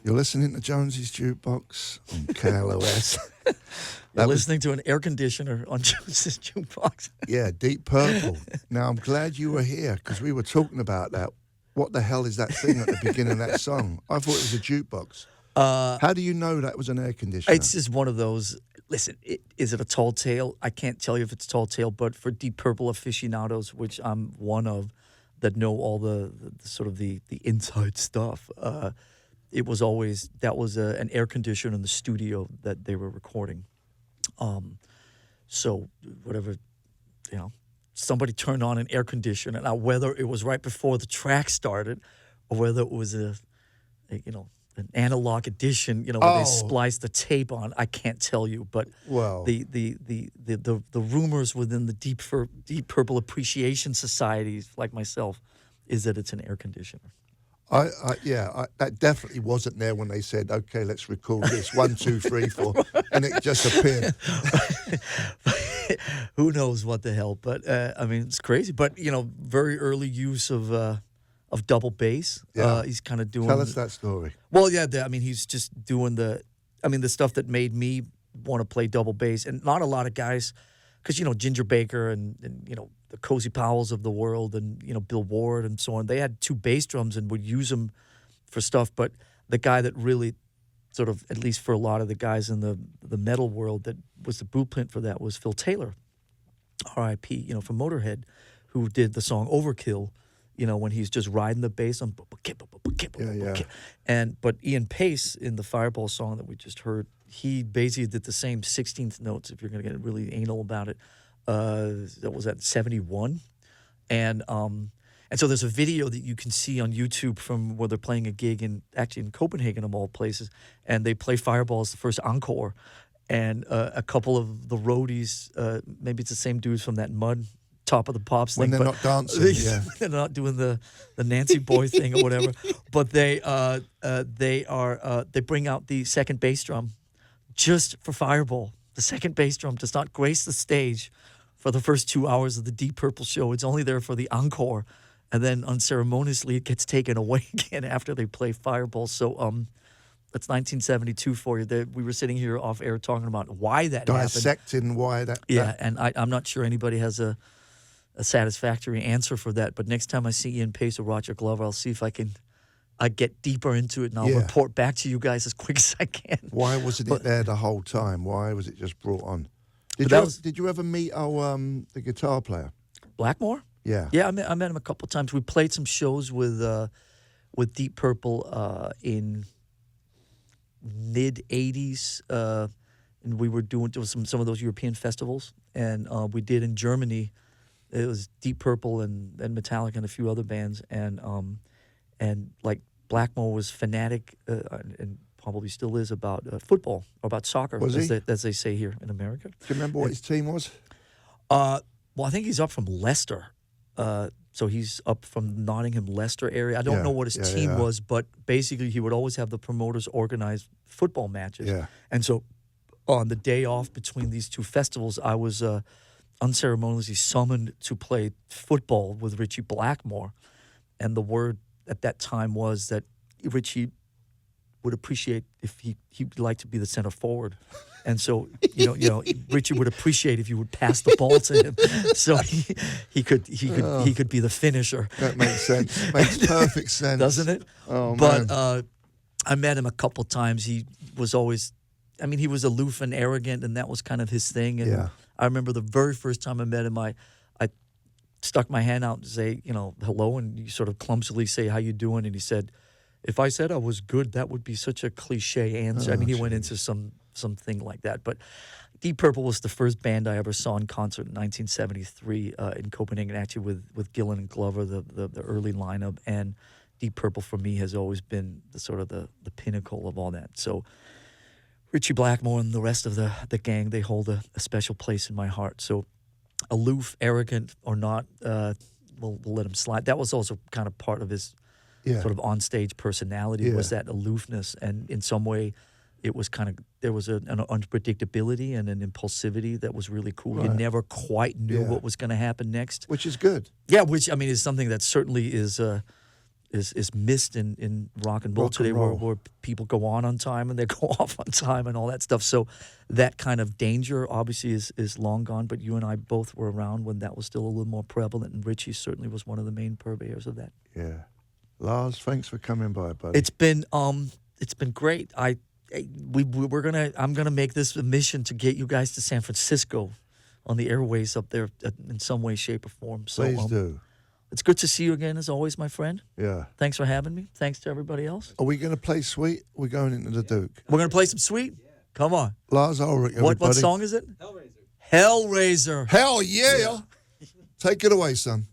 You're listening to Jonesy's Jukebox on KLOS. You're listening to an air conditioner on Jonesy's Jukebox. Yeah, Deep Purple. Now, I'm glad you were here because we were talking about that. What the hell is that thing at the beginning of that song? I thought it was a jukebox. How do you know that was an air conditioner? It's just one of those. Listen, is it a tall tale? I can't tell you if it's tall tale, but for Deep Purple aficionados, which I'm one of, that know all the sort of the inside stuff, it was always, that was an air conditioner in the studio that they were recording. So whatever, somebody turned on an air conditioner. Now, whether it was right before the track started or whether it was an analog edition, where they spliced the tape on, I can't tell you. But the rumors within the Deep Purple Appreciation Societies, like myself, is that it's an air conditioner. That definitely wasn't there when they said, "Okay, let's record this 1, 2, 3, 4," and it just appeared. Who knows what the hell? But it's crazy. But very early use of double bass. Yeah. He's kind of doing. Tell us that story. Well, yeah, he's just doing the stuff that made me want to play double bass, and not a lot of guys, because Ginger Baker and the Cozy Powells of the world and Bill Ward and so on, they had 2 bass drums and would use them for stuff. But the guy that really sort of, at least for a lot of the guys in the metal world, that was the blueprint for that was Phil Taylor, R.I.P. From Motorhead, who did the song Overkill. When he's just riding the bass on, but Ian Pace in the Fireball song that we just heard, he basically did the same 16th notes, if you're going to get really anal about it. That was at 71. And so there's a video that you can see on YouTube from where they're playing a gig in Copenhagen, of all places, and they play Fireball as the first encore. And a couple of the roadies, maybe it's the same dudes from that Mud Top of the Pops thing. When they're not dancing, yeah. They're not doing the Nancy Boy thing or whatever. But they bring out the second bass drum just for Fireball. The second bass drum does not grace the stage for the first 2 hours of the Deep Purple show. It's only there for the encore, and then unceremoniously it gets taken away again after they play Fireball. So that's 1972 for you. We were sitting here off air talking about why that happened. Dissecting why that. Yeah, and I'm not sure anybody has a satisfactory answer for that. But next time I see Ian Pace or Roger Glover, I'll see if I get deeper into it, and I'll report back to you guys as quick as I can. Why wasn't it there the whole time? Why was it just brought on? Did you ever meet the guitar player? Blackmore? Yeah. Yeah, I met him a couple of times. We played some shows with Deep Purple in mid-'80s, and we were doing some of those European festivals, and we did in Germany. It was Deep Purple and Metallica and a few other bands, and like Blackmore was fanatic and probably still is about football or about soccer, as they say here in America. Do you remember what his team was? Well, I think he's up from Leicester. So he's up from Nottingham, Leicester area. I don't know what his team was, but basically he would always have the promoters organize football matches. Yeah. And so on the day off between these 2 festivals, I was unceremoniously summoned to play football with Richie Blackmore. And the word at that time was that Richie would appreciate if he'd like to be the center forward. And so, Richie would appreciate if you would pass the ball to him, so he could be the finisher. That makes sense. Makes perfect sense, doesn't it? Oh, but man. I met him a couple times. He was always, he was aloof and arrogant, and that was kind of his thing. And I remember the very first time I met him, I stuck my hand out and say, hello, and you sort of clumsily say, how you doing? And he said, if I said I was good, that would be such a cliche answer. He went into something like that. But Deep Purple was the first band I ever saw in concert in 1973 in Copenhagen, actually with Gillan and Glover, the early lineup. And Deep Purple for me has always been the pinnacle of all that. So Richie Blackmore and the rest of the gang, they hold a special place in my heart. So aloof, arrogant or not, we'll let him slide. That was also kind of part of his sort of on-stage personality, was that aloofness. And in some way, it was there was an unpredictability and an impulsivity that was really cool. Right. You never quite knew what was going to happen next. Which is good. Yeah, which, is something that certainly is is missed in rock and roll Rock and today, roll. where people go on time and they go off on time and all that stuff. So that kind of danger obviously is long gone. But you and I both were around when that was still a little more prevalent, and Richie certainly was one of the main purveyors of that. Yeah, Lars, thanks for coming by, buddy. It's been great. I'm gonna make this a mission to get you guys to San Francisco on the airways up there in some way, shape, or form. So Please do. It's good to see you again, as always, my friend. Yeah. Thanks for having me. Thanks to everybody else. Are we going to play Sweet? We're going into the Duke. We're going to play some Sweet? Come on. Lars Ulrich, everybody. What song is it? Hellraiser. Hell yeah. Take it away, son.